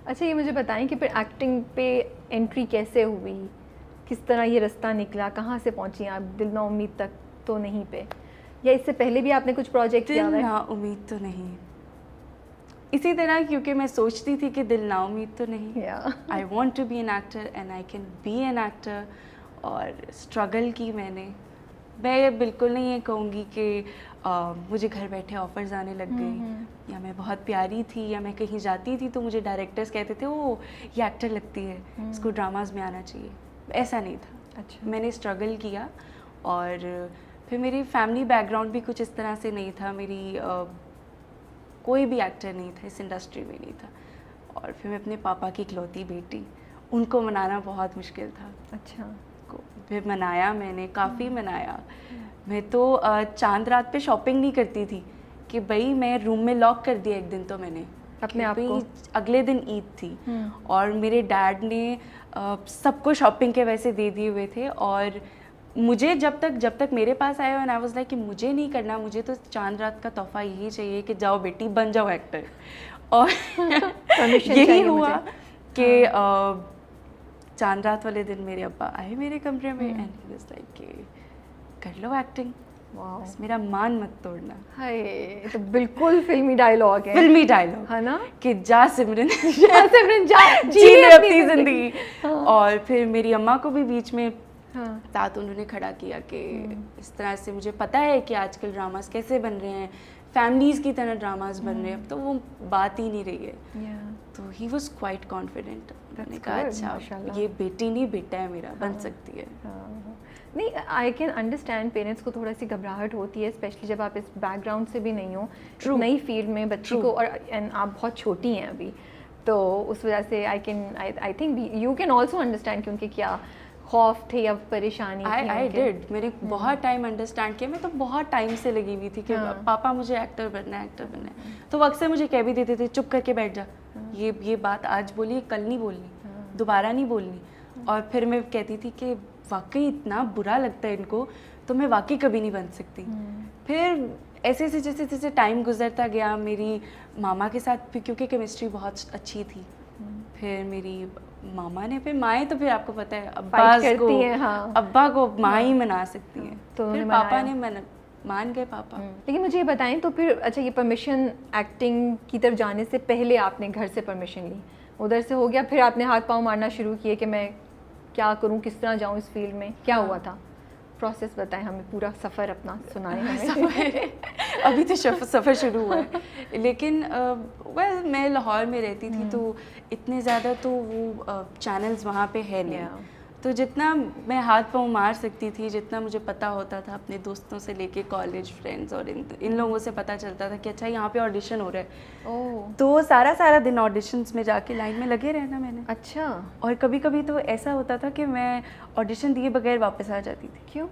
अच्छा, ये मुझे बताएं कि फिर एक्टिंग पे एंट्री कैसे हुई, किस तरह ये रास्ता निकला, कहाँ से पहुंची आप दिल ना उम्मीद तक तो नहीं पे, या इससे पहले भी आपने कुछ प्रोजेक्ट किया हुआ दिल है? ना उम्मीद तो नहीं, इसी तरह, क्योंकि मैं सोचती थी कि दिल ना उम्मीद तो नहीं, I want to be an actor and I can be an actor. और स्ट्रगल की मैंने, मैं बिल्कुल नहीं ये कहूँगी कि मुझे घर बैठे ऑफर्स आने लग गए, या मैं बहुत प्यारी थी, या मैं कहीं जाती थी तो मुझे डायरेक्टर्स कहते थे ओ ये एक्टर लगती है, इसको ड्रामाज में आना चाहिए। ऐसा नहीं था। अच्छा। मैंने स्ट्रगल किया, और फिर मेरी फैमिली बैकग्राउंड भी कुछ इस तरह से नहीं था, मेरी कोई भी एक्टर नहीं था इस इंडस्ट्री में, नहीं था। और फिर मैं अपने पापा की इकलौती बेटी, उनको मनाना बहुत मुश्किल था। अच्छा। फिर मनाया मैंने, काफ़ी मनाया। मैं तो चांद रात पे शॉपिंग नहीं करती थी कि भाई मैं रूम में लॉक कर दिया एक दिन, तो मैंने अपने आप को, अगले दिन ईद थी और मेरे डैड ने सबको शॉपिंग के वैसे दे दिए हुए थे, और मुझे जब तक मेरे पास आया एंड आई वाज लाइक कि मुझे नहीं करना, मुझे तो चांद रात का तोहफा यही चाहिए कि जाओ बेटी बन जाओ एक्टर। और यही हुआ कि चांद रात वाले दिन मेरे अब्बा आए मेरे कमरे में एंड ही वाज लाइक कि कर लो एक्टिंग, बस मेरा मान मत तोड़ना। हाय, तो बिल्कुल फिल्मी डायलॉग है, फिल्मी डायलॉग है ना, कि जा सिमरन सिमरन जा जी ले अपनी जिंदगी। और फिर मेरी अम्मा को भी बीच में साथ उन्होंने खड़ा किया कि इस तरह से मुझे पता है कि आजकल ड्रामास कैसे बन रहे हैं, फैमिलीज की तरह ड्रामास बन रहे हैं, अब तो वो बात ही नहीं रही है। तो ही वॉज क्वाइट कॉन्फिडेंट, मैंने कहा अच्छा ये बेटी नहीं बेटा है मेरा, बन सकती है। नहीं, आई कैन अंडरस्टैंड पेरेंट्स को थोड़ा सी घबराहट होती है, स्पेशली जब आप इस बैकग्राउंड से भी नहीं हो, नई फील्ड में बच्ची को, और एंड आप बहुत छोटी हैं अभी, तो उस वजह से I think you can also understand कि उनके क्या खौफ थे या परेशानी थी। आई डिड, मैंने बहुत टाइम अंडरस्टैंड किया। मैं तो बहुत टाइम से लगी हुई थी कि पापा मुझे एक्टर बनना है, एक्टर बनना है। तो वो अक्सर मुझे कह भी देते थे चुप करके बैठ जा, ये बात आज बोली कल नहीं बोलनी, दोबारा नहीं बोलनी। और फिर मैं कहती थी कि वाकई इतना बुरा लगता है इनको, तो मैं वाकई कभी नहीं बन सकती। फिर ऐसे ऐसे जैसे जैसे टाइम गुजरता गया, मेरी मामा के साथ भी क्योंकि केमिस्ट्री बहुत अच्छी थी, फिर मेरी मामा ने, फिर माएँ तो फिर आपको पता है अब्बा को माँ ही मना सकती हैं, तो फिर पापा ने मान गए पापा। लेकिन मुझे ये बताएं तो फिर अच्छा, ये परमिशन एक्टिंग की तरफ जाने से पहले आपने घर से परमिशन ली, उधर से हो गया, फिर आपने हाथ पाँव मारना शुरू किए कि मैं क्या करूं, किस तरह जाऊं इस फील्ड में, क्या हुआ था प्रोसेस बताएं हमें, पूरा सफ़र अपना सुनाएं हमें। अभी तो सफ़र शुरू हुआ है, लेकिन वेल मैं लाहौर में रहती थी, तो इतने ज़्यादा तो वो चैनल्स वहाँ पे है नहीं, तो जितना मैं हाथ पाँव मार सकती थी, जितना मुझे पता होता था अपने दोस्तों से लेके कॉलेज फ्रेंड्स और इन लोगों से पता चलता था कि अच्छा यहाँ पे ऑडिशन हो रहा है, तो सारा दिन ऑडिशंस में जाके लाइन में लगे रहना मैंने। अच्छा। और कभी कभी तो ऐसा होता था कि मैं ऑडिशन दिए बगैर वापस आ जाती थी। क्यों?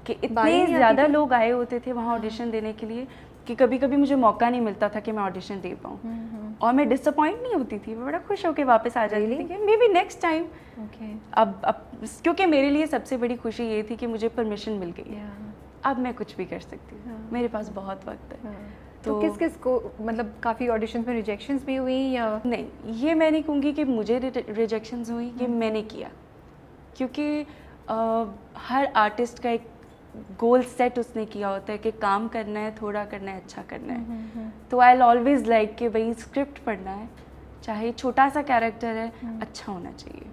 कि इतने ज़्यादा लोग आए होते थे वहाँ ऑडिशन देने के लिए कि कभी कभी मुझे मौका नहीं मिलता था कि मैं ऑडिशन दे पाऊँ, और मैं डिसअपॉइंट नहीं होती थी, मैं बड़ा खुश होकर वापस आ जाती थी कि मे बी नेक्स्ट टाइम। अब क्योंकि मेरे लिए सबसे बड़ी खुशी ये थी कि मुझे परमिशन मिल गई है, अब मैं कुछ भी कर सकती हूँ, मेरे पास बहुत वक्त है। तो किस किस को, मतलब काफ़ी ऑडिशंस में रिजेक्शंस भी हुई या नहीं? ये मैं नहीं कहूँगी कि मुझे रिजेक्शंस हुई, ये मैंने किया, क्योंकि हर आर्टिस्ट का एक गोल सेट उसने किया होता है कि काम करना है, थोड़ा करना है, अच्छा करना है। तो आई ऑलवेज लाइक कि भाई स्क्रिप्ट पढ़ना है, चाहे छोटा सा कैरेक्टर है, अच्छा होना चाहिए।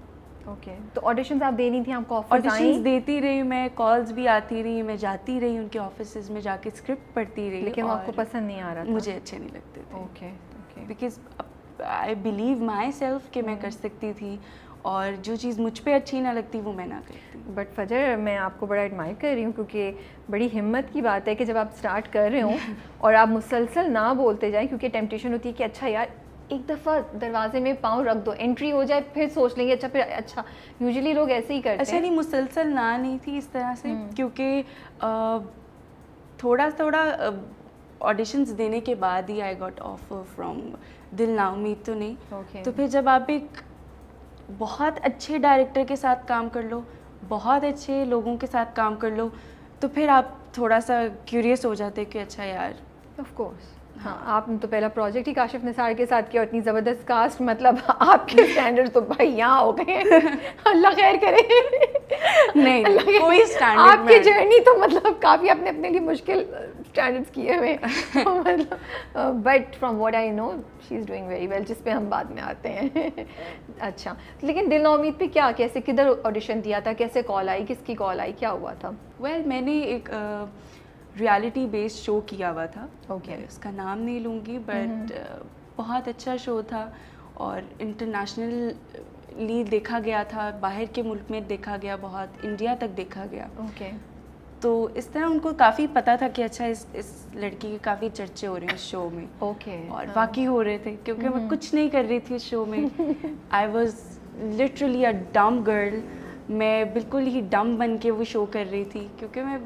ओके। तो ऑडिशंस आप देनी थी, आपको ऑडिशंस देती रही मैं, कॉल्स भी आती रही, मैं जाती रही उनके ऑफिसेज में जाके स्क्रिप्ट पढ़ती रही, लेकिन वो आपको पसंद नहीं आ रहा था? मुझे अच्छे नहीं लगते थे। Okay. Because I believe my self कि मैं कर सकती थी, और जो चीज़ मुझ पे अच्छी ना लगती वो मैं ना करती। बट फजर, मैं आपको बड़ा एडमायर कर रही हूँ, क्योंकि बड़ी हिम्मत की बात है कि जब आप स्टार्ट कर रहे हो और आप मुसलसल ना बोलते जाएं, क्योंकि टेम्पटेशन होती है कि अच्छा यार एक दफ़ा दरवाजे में पाँव रख दो, एंट्री हो जाए, फिर सोच लेंगे अच्छा, फिर अच्छा, यूजुअली लोग ऐसे ही करते हैं। अच्छा, नहीं मुसलसल ना नहीं थी इस तरह से, क्योंकि थोड़ा ऑडिशंस देने के बाद ही आई गॉट ऑफर फ्रॉम दिल ना उम्मीद तो नहीं। तो फिर जब आप एक बहुत अच्छे डायरेक्टर के साथ काम कर लो, बहुत अच्छे लोगों के साथ काम कर लो, तो फिर आप थोड़ा सा क्यूरियस हो जाते कि अच्छा यार, ऑफ कोर्स हाँ, आपने तो पहला प्रोजेक्ट ही काशिफ निसार के साथ किया, इतनी ज़बरदस्त कास्ट, मतलब आपके स्टैंडर्ड तो भाई यहाँ हो गए हैं। अल्लाह खैर करे। नहीं कोई स्टैंडर्ड, आपकी जर्नी तो मतलब काफ़ी आपने अपने लिए मुश्किल स्टैंडर्ड्स किए हुए मतलब, but from what I know she is doing very well, जिस पे हम बाद में आते हैं। अच्छा, लेकिन दिल ना उम्मीद पे क्या, कैसे, किधर ऑडिशन दिया था, कैसे कॉल आई, किसकी कॉल आई, क्या हुआ था? वेल मैंने एक रियलिटी बेस्ड शो किया हुआ था, ओके, उसका नाम नहीं लूँगी, बट बहुत अच्छा शो था और इंटरनेशनली देखा गया था, बाहर के मुल्क में देखा गया, बहुत इंडिया तक देखा गया। ओके, तो इस तरह उनको काफ़ी पता था कि अच्छा इस लड़की के काफ़ी चर्चे हो रहे हैं इस शो में। ओके, और वाकई हो रहे थे, क्योंकि मैं कुछ नहीं कर रही थी इस शो में। आई वॉज लिटरली अ डम गर्ल, मैं बिल्कुल ही डम बन के वो शो कर रही थी, क्योंकि मैं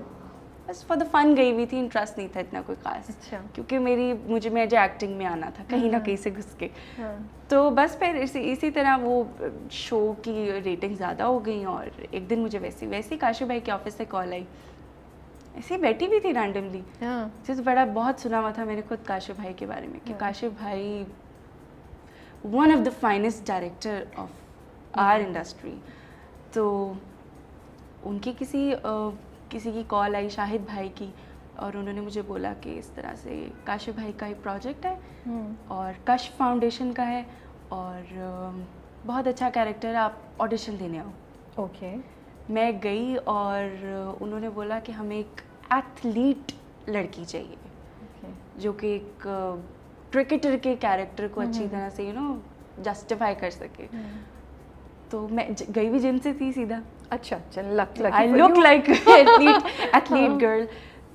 बस फॉर द फन गई हुई थी, इंटरेस्ट नहीं था इतना कोई खास। अच्छा, क्योंकि मुझे एक्टिंग में आना था कहीं ना कहीं से घुस के। हाँ, तो बस फिर इसी तरह वो शो की रेटिंग ज़्यादा हो गई और एक दिन मुझे वैसे ही काशिफ भाई के ऑफिस से कॉल आई, ऐसे ही बैठी भी थी रैंडमली। हाँ, बड़ा बहुत सुना हुआ था मैंने खुद काशिफ भाई के बारे में कि काशिफ भाई one of the finest director of our industry. तो उनकी किसी की कॉल आई, शाहिद भाई की, और उन्होंने मुझे बोला कि इस तरह से काशिफ भाई का एक प्रोजेक्ट है और कश फाउंडेशन का है और बहुत अच्छा कैरेक्टर है, आप ऑडिशन देने आओ। ओके, मैं गई और उन्होंने बोला कि हमें एक एथलीट लड़की चाहिए, जो कि एक क्रिकेटर के कैरेक्टर को अच्छी तरह से जस्टिफाई कर सके। तो मैं गई भी जिम से थी सीधा। अच्छा, चल I look like athlete girl.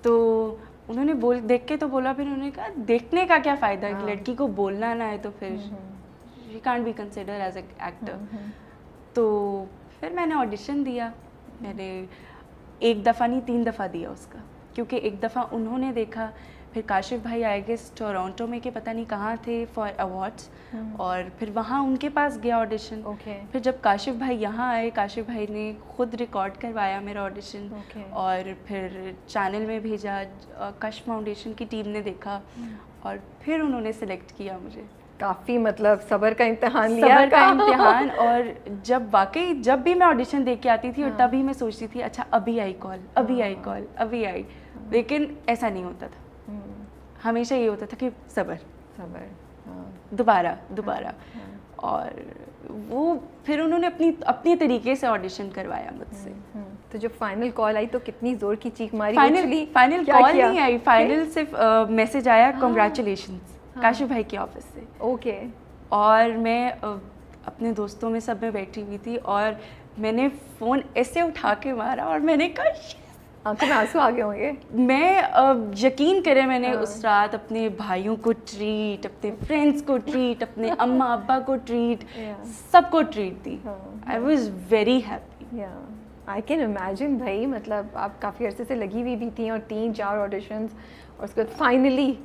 तो उन्होंने देख के तो बोला, फिर उन्होंने कहा देखने का क्या फ़ायदा, कि लड़की को बोलना ना है तो फिर she can't be consider as a actor. तो फिर मैंने ऑडिशन दिया, मैंने एक दफ़ा नहीं 3 दफ़ा दिया उसका, क्योंकि एक दफ़ा उन्होंने देखा, फिर काशिफ भाई आई गेस टोरंटो में के पता नहीं कहाँ थे फॉर अवार्ड्स, और फिर वहाँ उनके पास गया ऑडिशन। फिर जब काशिफ भाई यहाँ आए, काशिफ भाई ने खुद रिकॉर्ड करवाया मेरा ऑडिशन और फिर चैनल में भेजा, कश फाउंडेशन की टीम ने देखा और फिर उन्होंने सेलेक्ट किया मुझे। काफ़ी मतलब सब्र का इम्तिहान लिया, सब्र का इम्तिहान। और जब भी मैं ऑडिशन दे के आती थी और तभी मैं सोचती थी अच्छा अभी आई कॉल, अभी आई कॉल, अभी आई, लेकिन ऐसा नहीं होता था। हमेशा ये होता था कि सब्र, दोबारा। और वो फिर उन्होंने अपनी तरीके से ऑडिशन करवाया मुझसे। तो जब फाइनल कॉल आई तो कितनी जोर की चीख मारी? फाइनल कॉल नहीं आई, फाइनल सिर्फ मैसेज आया कॉन्ग्रेचुलेशंस काशिफ भाई के ऑफिस से। ओके। और मैं अपने दोस्तों में सब में बैठी हुई थी और मैंने फ़ोन ऐसे उठा के मारा और मैंने कहा आंखों में आंसू आ गए होंगे। मैं यकीन करें, मैंने उस रात अपने भाइयों को ट्रीट, अपने फ्रेंड्स को ट्रीट, अपने अम्मा अब्बा को ट्रीट, सबको treat the. I was very happy. I can imagine भाई, मतलब आप काफ़ी अरसे से लगी हुई भी थी और 3-4 ऑडिशंस और उसके बाद फाइनली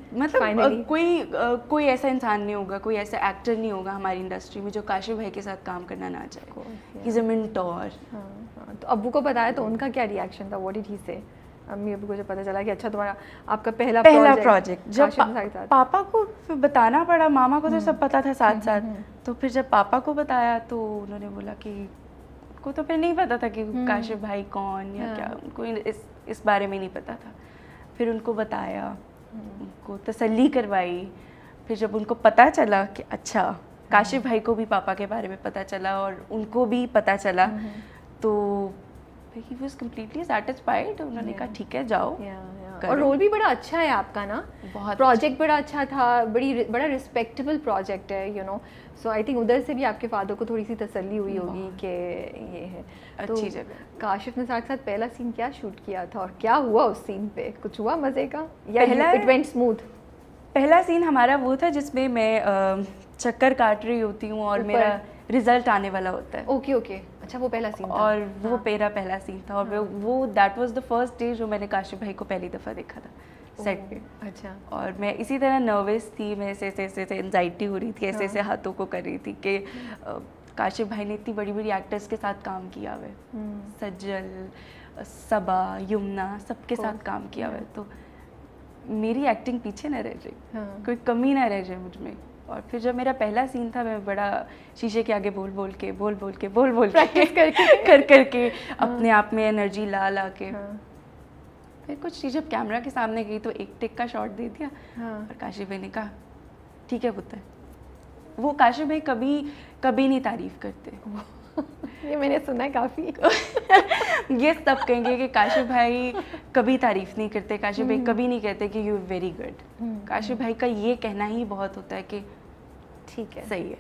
कोई ऐसा इंसान नहीं होगा, कोई ऐसा एक्टर नहीं होगा हमारी इंडस्ट्री में जो काशिफ भाई के साथ काम करना ना चाहे। He is a mentor. तो अब्बू को बताया तो उनका क्या रिएक्शन था? व्हाट डिड ही से? अम्मी अब्बू को जब पता चला कि अच्छा तुम्हारा आपका पहला प्रोजेक्ट जब पापा को बताना पड़ा, मामा को तो सब पता था साथ साथ, तो फिर जब पापा को बताया तो उन्होंने बोला कि उनको तो फिर नहीं पता था कि काशिफ भाई कौन या क्या, उनको इस बारे में नहीं पता था। फिर उनको बताया, उनको तसल्ली करवाई। फिर जब उनको पता चला कि अच्छा काशिफ भाई को भी पापा के बारे में पता चला और उनको भी पता चला, तो he was completely satisfied। उन्होंने कहा ठीक है जाओ। और रोल भी बड़ा अच्छा है आपका ना, बहुत प्रोजेक्ट बड़ा अच्छा था, बड़ा रिस्पेक्टेबल प्रोजेक्ट है, you know. So I think उधर से भी आपके फादर को थोड़ी सी तसल्ली हुई होगी कि ये है अच्छी जगह। काशिफ ने साथ पहला सीन क्या शूट किया था और क्या हुआ उस सीन पे? कुछ हुआ मज़े का या इट वेंट स्मूथ? पहला सीन हमारा वो था जिसमें मैं चक्कर काट रही होती हूँ और मेरा रिजल्ट आने वाला होता है। ओके। अच्छा, वो पहला सीन था। और वो मेरा पहला सीन था और वो that was the first day जो मैंने काशिफ भाई को पहली दफ़ा देखा था सेट पे। अच्छा। और मैं इसी तरह नर्वस थी, मैं ऐसे एंजाइटी हो रही थी, ऐसे हाथों को कर रही थी कि काशिफ भाई ने इतनी बड़ी बड़ी एक्टर्स के साथ काम किया हुआ है, सज्जल, सबा, यमुना, सबके साथ काम किया हुआ है। तो मेरी एक्टिंग पीछे ना रह जाए, हाँ। कोई कमी ना रह जाए मुझ में। और फिर जब मेरा पहला सीन था, मैं बड़ा शीशे के आगे बोल बोल के प्रैक्टिस करके कर करके अपने आप में एनर्जी ला के, हाँ। फिर कुछ चीज़ जब कैमरा के सामने गई तो एक टेक का शॉट दे दिया। हाँ। और काशिफ भाई ने कहा ठीक है पुत्र। वो काशिफ भाई कभी नहीं तारीफ करते। ये मैंने सुना है काफ़ी। ये सब कहेंगे कि काशिफ भाई कभी तारीफ नहीं करते, काशिफ भाई कभी नहीं कहते कि यू वेरी गुड। काशिफ भाई का ये कहना ही बहुत होता है कि ठीक है, सही है।